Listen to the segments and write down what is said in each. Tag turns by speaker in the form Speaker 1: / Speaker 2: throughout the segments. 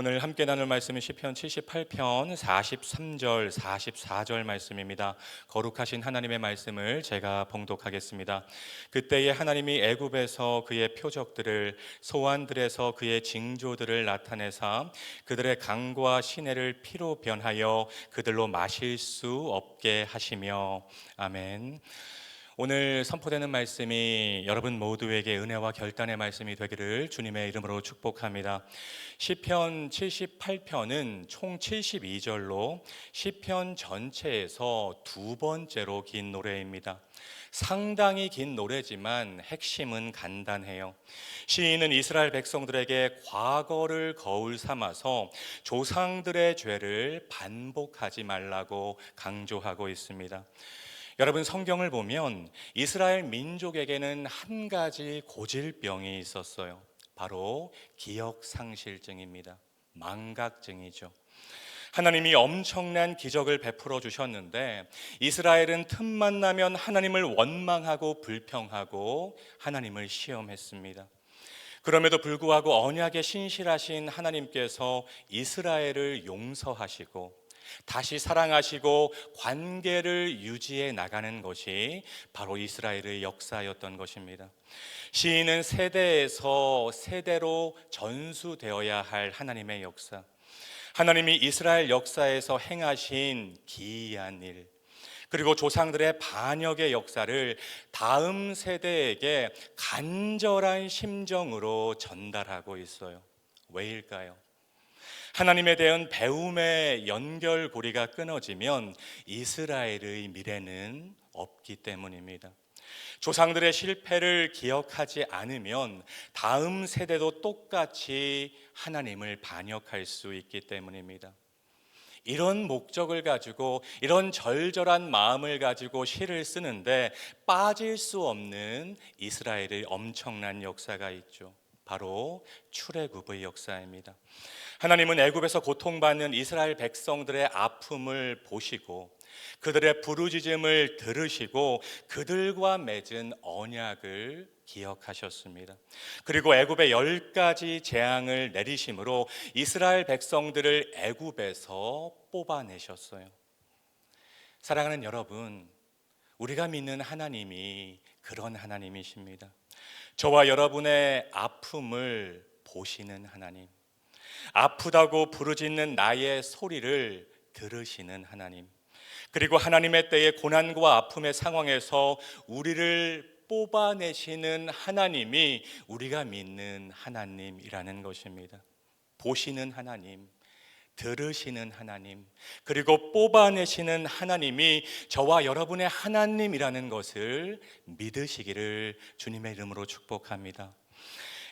Speaker 1: 오늘 함께 나눌 말씀은 시편 78편 43절 44절 말씀입니다. 거룩하신 하나님의 말씀을 제가 봉독하겠습니다. 그때에 하나님이 애굽에서 그의 표적들을, 소환들에서 그의 징조들을 나타내사 그들의 강과 시내를 피로 변하여 그들로 마실 수 없게 하시며. 아멘. 오늘 선포되는 말씀이 여러분 모두에게 은혜와 결단의 말씀이 되기를 주님의 이름으로 축복합니다. 시편 78편은 총 72절로 시편 전체에서 두 번째로 긴 노래입니다. 상당히 긴 노래지만 핵심은 간단해요. 시인은 이스라엘 백성들에게 과거를 거울 삼아서 조상들의 죄를 반복하지 말라고 강조하고 있습니다. 여러분, 성경을 보면 이스라엘 민족에게는 한 가지 고질병이 있었어요. 바로 기억상실증입니다. 망각증이죠. 하나님이 엄청난 기적을 베풀어 주셨는데 이스라엘은 틈만 나면 하나님을 원망하고 불평하고 하나님을 시험했습니다. 그럼에도 불구하고 언약에 신실하신 하나님께서 이스라엘을 용서하시고 다시 사랑하시고 관계를 유지해 나가는 것이 바로 이스라엘의 역사였던 것입니다. 시인은 세대에서 세대로 전수되어야 할 하나님의 역사, 하나님이 이스라엘 역사에서 행하신 기이한 일, 그리고 조상들의 반역의 역사를 다음 세대에게 간절한 심정으로 전달하고 있어요. 왜일까요? 하나님에 대한 배움의 연결고리가 끊어지면 이스라엘의 미래는 없기 때문입니다. 조상들의 실패를 기억하지 않으면 다음 세대도 똑같이 하나님을 반역할 수 있기 때문입니다. 이런 목적을 가지고, 이런 절절한 마음을 가지고 시를 쓰는데 빠질 수 없는 이스라엘의 엄청난 역사가 있죠. 바로 출애굽의 역사입니다. 하나님은 애굽에서 고통받는 이스라엘 백성들의 아픔을 보시고 그들의 부르짖음을 들으시고 그들과 맺은 언약을 기억하셨습니다. 그리고 애굽의 10가지 재앙을 내리심으로 이스라엘 백성들을 애굽에서 뽑아내셨어요. 사랑하는 여러분, 우리가 믿는 하나님이 그런 하나님이십니다. 저와 여러분의 아픔을 보시는 하나님, 아프다고 부르짖는 나의 소리를 들으시는 하나님, 그리고 하나님의 때의 고난과 아픔의 상황에서 우리를 뽑아내시는 하나님이 우리가 믿는 하나님이라는 것입니다. 보시는 하나님, 들으시는 하나님, 그리고 뽑아내시는 하나님이 저와 여러분의 하나님이라는 것을 믿으시기를 주님의 이름으로 축복합니다.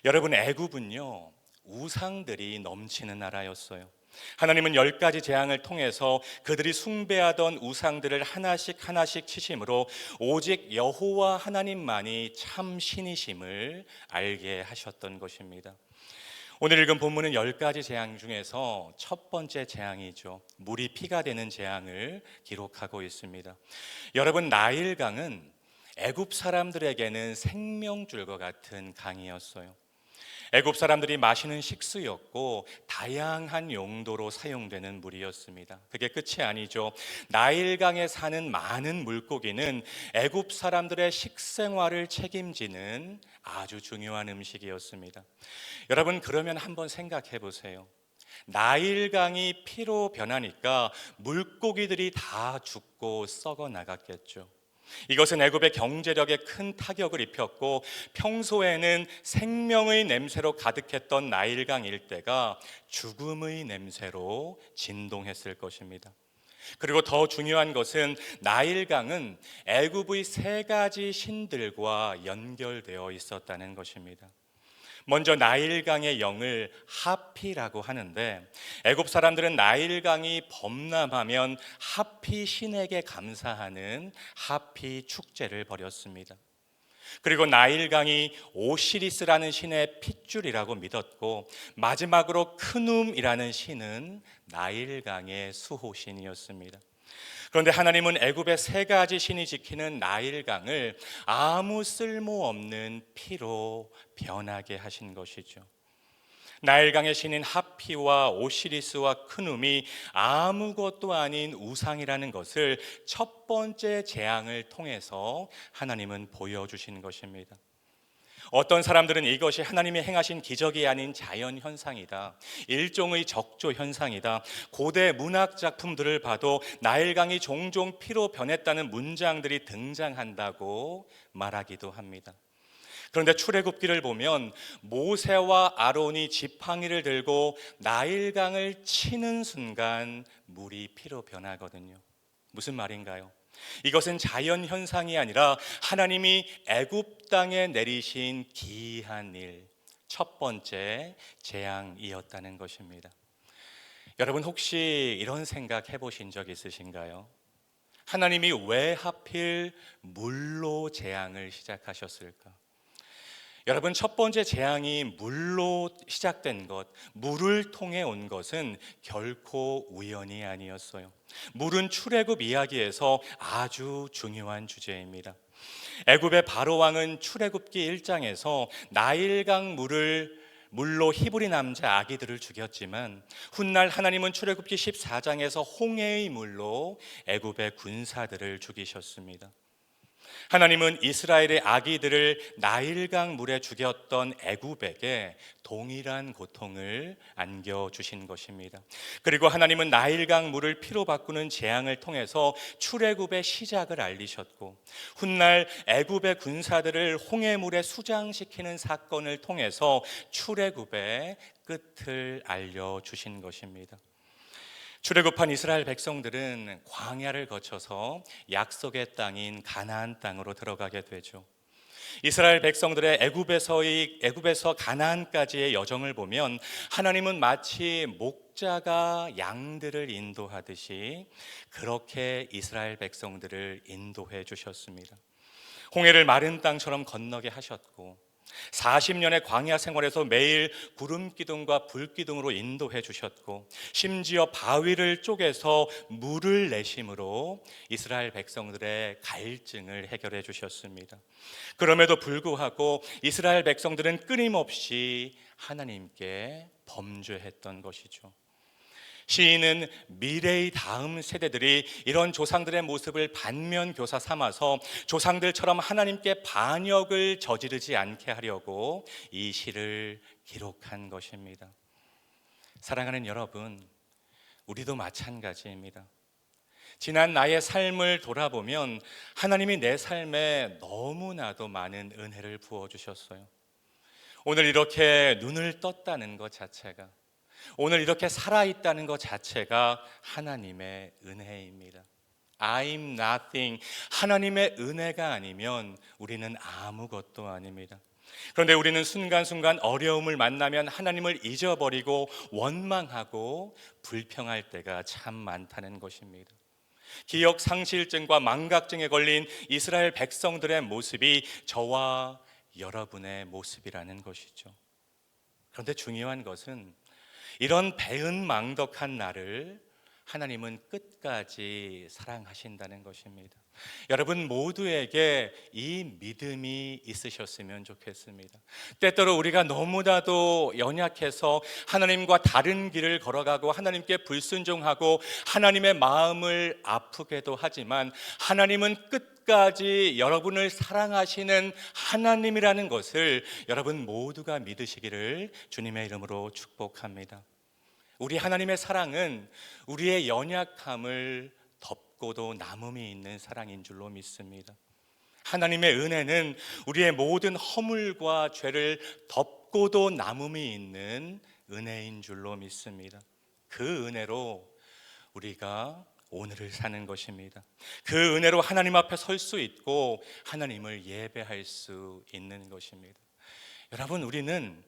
Speaker 1: 여러분, 애굽은요, 우상들이 넘치는 나라였어요. 하나님은 10가지 재앙을 통해서 그들이 숭배하던 우상들을 하나씩 하나씩 치심으로 오직 여호와 하나님만이 참 신이심을 알게 하셨던 것입니다. 오늘 읽은 본문은 10가지 재앙 중에서 첫 번째 재앙이죠. 물이 피가 되는 재앙을 기록하고 있습니다. 여러분, 나일강은 애굽 사람들에게는 생명줄과 같은 강이었어요. 애굽 사람들이 마시는 식수였고 다양한 용도로 사용되는 물이었습니다. 그게 끝이 아니죠. 나일강에 사는 많은 물고기는 애굽 사람들의 식생활을 책임지는 아주 중요한 음식이었습니다. 여러분, 그러면 한번 생각해 보세요. 나일강이 피로 변하니까 물고기들이 다 죽고 썩어 나갔겠죠. 이것은 애굽의 경제력에 큰 타격을 입혔고 평소에는 생명의 냄새로 가득했던 나일강 일대가 죽음의 냄새로 진동했을 것입니다. 그리고 더 중요한 것은 나일강은 애굽의 3가지 신들과 연결되어 있었다는 것입니다. 먼저 나일강의 영을 하피라고 하는데 애굽 사람들은 나일강이 범람하면 하피 신에게 감사하는 하피 축제를 벌였습니다. 그리고 나일강이 오시리스라는 신의 핏줄이라고 믿었고 마지막으로 크눔이라는 신은 나일강의 수호신이었습니다. 그런데 하나님은 애굽의 3가지 신이 지키는 나일강을 아무 쓸모없는 피로 변하게 하신 것이죠. 나일강의 신인 하피와 오시리스와 크눔이 아무것도 아닌 우상이라는 것을 첫 번째 재앙을 통해서 하나님은 보여주신 것입니다. 어떤 사람들은 이것이 하나님이 행하신 기적이 아닌 자연 현상이다, 일종의 적조 현상이다, 고대 문학 작품들을 봐도 나일강이 종종 피로 변했다는 문장들이 등장한다고 말하기도 합니다. 그런데 출애굽기를 보면 모세와 아론이 지팡이를 들고 나일강을 치는 순간 물이 피로 변하거든요. 무슨 말인가요? 이것은 자연 현상이 아니라 하나님이 애굽 땅에 내리신 기이한 일, 첫 번째 재앙이었다는 것입니다. 여러분, 혹시 이런 생각 해보신 적 있으신가요? 하나님이 왜 하필 물로 재앙을 시작하셨을까? 여러분, 첫 번째 재앙이 물로 시작된 것, 물을 통해 온 것은 결코 우연이 아니었어요. 물은 출애굽 이야기에서 아주 중요한 주제입니다. 애굽의 바로 왕은 출애굽기 1장에서 나일강 물로 히브리 남자 아기들을 죽였지만 훗날 하나님은 출애굽기 14장에서 홍해의 물로 애굽의 군사들을 죽이셨습니다. 하나님은 이스라엘의 아기들을 나일강 물에 죽였던 애굽에게 동일한 고통을 안겨주신 것입니다. 그리고 하나님은 나일강 물을 피로 바꾸는 재앙을 통해서 출애굽의 시작을 알리셨고, 훗날 애굽의 군사들을 홍해물에 수장시키는 사건을 통해서 출애굽의 끝을 알려주신 것입니다. 출애굽한 이스라엘 백성들은 광야를 거쳐서 약속의 땅인 가나안 땅으로 들어가게 되죠. 이스라엘 백성들의 애굽에서 가나안까지의 여정을 보면 하나님은 마치 목자가 양들을 인도하듯이 그렇게 이스라엘 백성들을 인도해 주셨습니다. 홍해를 마른 땅처럼 건너게 하셨고, 40년의 광야 생활에서 매일 구름 기둥과 불 기둥으로 인도해 주셨고, 심지어 바위를 쪼개서 물을 내심으로 이스라엘 백성들의 갈증을 해결해 주셨습니다. 그럼에도 불구하고 이스라엘 백성들은 끊임없이 하나님께 범죄했던 것이죠. 시인은 미래의 다음 세대들이 이런 조상들의 모습을 반면교사 삼아서 조상들처럼 하나님께 반역을 저지르지 않게 하려고 이 시를 기록한 것입니다. 사랑하는 여러분, 우리도 마찬가지입니다. 지난 나의 삶을 돌아보면 하나님이 내 삶에 너무나도 많은 은혜를 부어주셨어요. 오늘 이렇게 눈을 떴다는 것 자체가, 오늘 이렇게 살아있다는 것 자체가 하나님의 은혜입니다. I'm nothing. 하나님의 은혜가 아니면 우리는 아무것도 아닙니다. 그런데 우리는 순간순간 어려움을 만나면 하나님을 잊어버리고 원망하고 불평할 때가 참 많다는 것입니다. 기억 상실증과 망각증에 걸린 이스라엘 백성들의 모습이 저와 여러분의 모습이라는 것이죠. 그런데 중요한 것은 이런 배은망덕한 나를 하나님은 끝까지 사랑하신다는 것입니다. 여러분 모두에게 이 믿음이 있으셨으면 좋겠습니다. 때때로 우리가 너무나도 연약해서 하나님과 다른 길을 걸어가고 하나님께 불순종하고 하나님의 마음을 아프게도 하지만, 하나님은 끝까지 여러분을 사랑하시는 하나님이라는 것을 여러분 모두가 믿으시기를 주님의 이름으로 축복합니다. 우리 하나님의 사랑은 우리의 연약함을 덮고도 남음이 있는 사랑인 줄로 믿습니다. 하나님의 은혜는 우리의 모든 허물과 죄를 덮고도 남음이 있는 은혜인 줄로 믿습니다. 그 은혜로 우리가 오늘을 사는 것입니다. 그 은혜로 하나님 앞에 설 수 있고 하나님을 예배할 수 있는 것입니다. 여러분, 우리는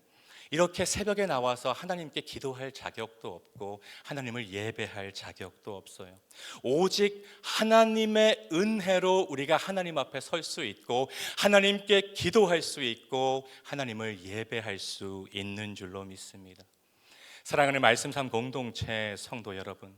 Speaker 1: 이렇게 새벽에 나와서 하나님께 기도할 자격도 없고 하나님을 예배할 자격도 없어요. 오직 하나님의 은혜로 우리가 하나님 앞에 설 수 있고 하나님께 기도할 수 있고 하나님을 예배할 수 있는 줄로 믿습니다. 사랑하는 말씀 삶 공동체 성도 여러분,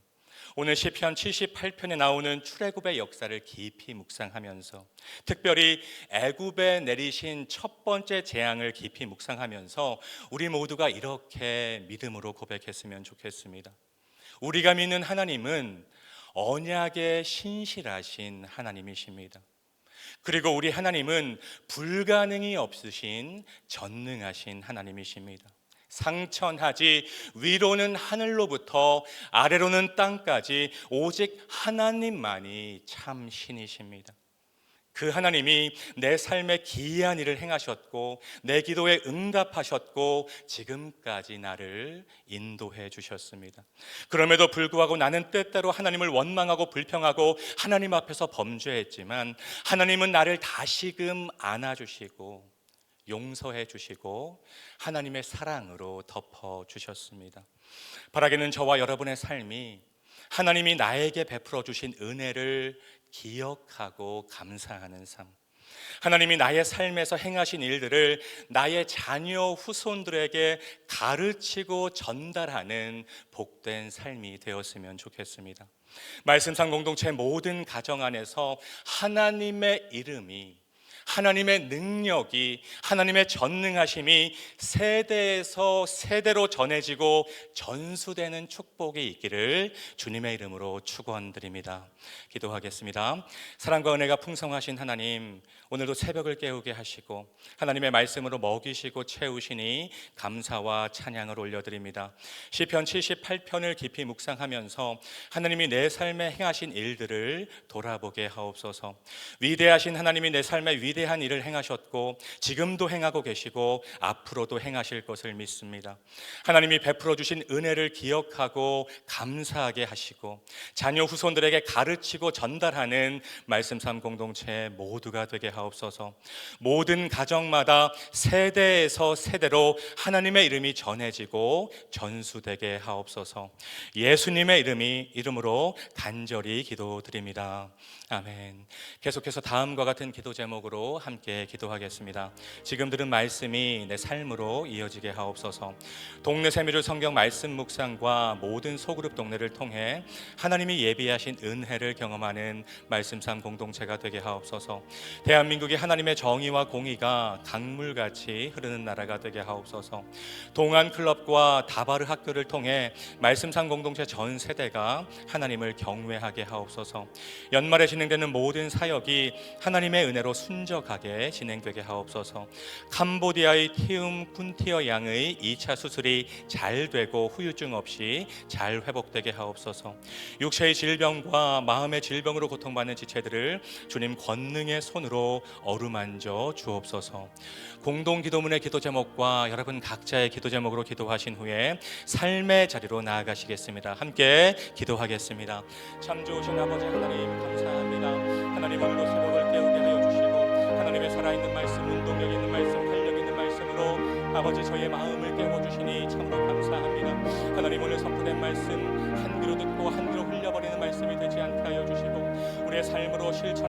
Speaker 1: 오늘 시편 78편에 나오는 출애굽의 역사를 깊이 묵상하면서, 특별히 애굽에 내리신 첫 번째 재앙을 깊이 묵상하면서 우리 모두가 이렇게 믿음으로 고백했으면 좋겠습니다. 우리가 믿는 하나님은 언약에 신실하신 하나님이십니다. 그리고 우리 하나님은 불가능이 없으신 전능하신 하나님이십니다. 상천하지 위로는 하늘로부터 아래로는 땅까지 오직 하나님만이 참 신이십니다. 그 하나님이 내 삶에 기이한 일을 행하셨고 내 기도에 응답하셨고 지금까지 나를 인도해 주셨습니다. 그럼에도 불구하고 나는 때때로 하나님을 원망하고 불평하고 하나님 앞에서 범죄했지만 하나님은 나를 다시금 안아주시고 용서해 주시고 하나님의 사랑으로 덮어 주셨습니다. 바라기는 저와 여러분의 삶이 하나님이 나에게 베풀어 주신 은혜를 기억하고 감사하는 삶, 하나님이 나의 삶에서 행하신 일들을 나의 자녀 후손들에게 가르치고 전달하는 복된 삶이 되었으면 좋겠습니다. 말씀상 공동체 모든 가정 안에서 하나님의 이름이, 하나님의 능력이, 하나님의 전능하심이 세대에서 세대로 전해지고 전수되는 축복이 있기를 주님의 이름으로 축원드립니다. 기도하겠습니다. 사랑과 은혜가 풍성하신 하나님, 오늘도 새벽을 깨우게 하시고 하나님의 말씀으로 먹이시고 채우시니 감사와 찬양을 올려드립니다. 시편 78편을 깊이 묵상하면서 하나님이 내 삶에 행하신 일들을 돌아보게 하옵소서. 위대하신 하나님이 내 삶에 위대한 일을 행하셨고 지금도 행하고 계시고 앞으로도 행하실 것을 믿습니다. 하나님이 베풀어 주신 은혜를 기억하고 감사하게 하시고 자녀 후손들에게 가르치고 전달하는 말씀 삶 공동체 모두가 되게 하옵소서. 모든 가정마다 세대에서 세대로 하나님의 이름이 전해지고 전수되게 하옵소서. 예수님의 이름으로 간절히 기도드립니다. 아멘. 계속해서 다음과 같은 기도 제목으로 함께 기도하겠습니다. 지금 들은 말씀이 내 삶으로 이어지게 하옵소서. 동네 세미를 성경 말씀 묵상과 모든 소그룹 동네를 통해 하나님이 예비하신 은혜를 경험하는 말씀 삶 공동체가 되게 하옵소서. 대한민국이 하나님의 정의와 공의가 강물같이 흐르는 나라가 되게 하옵소서. 동안 클럽과 다바르 학교를 통해 말씀 삶 공동체 전 세대가 하나님을 경외하게 하옵소서. 연말에 진행되는 모든 사역이 하나님의 은혜로 순적하게 진행되게 하옵소서. 캄보디아의 티움 쿤티어 양의 2차 수술이 잘 되고 후유증 없이 잘 회복되게 하옵소서. 육체의 질병과 마음의 질병으로 고통받는 지체들을 주님 권능의 손으로 어루만져 주옵소서. 공동 기도문의 기도 제목과 여러분 각자의 기도 제목으로 기도하신 후에 삶의 자리로 나아가시겠습니다. 함께 기도하겠습니다. 참 좋으신 아버지 하나님 감사합니다. 하나님 오늘도 새벽을 깨우게 하여 주시고 하나님의 살아있는 말씀, 운동력 있는 말씀, 활력 있는 말씀으로 아버지 저의 마음을 깨워주시니 참으로 감사합니다. 하나님 오늘 선포된 말씀 한 귀로 듣고 한 귀로 흘려버리는 말씀이 되지 않게 하여 주시고 우리의 삶으로 실천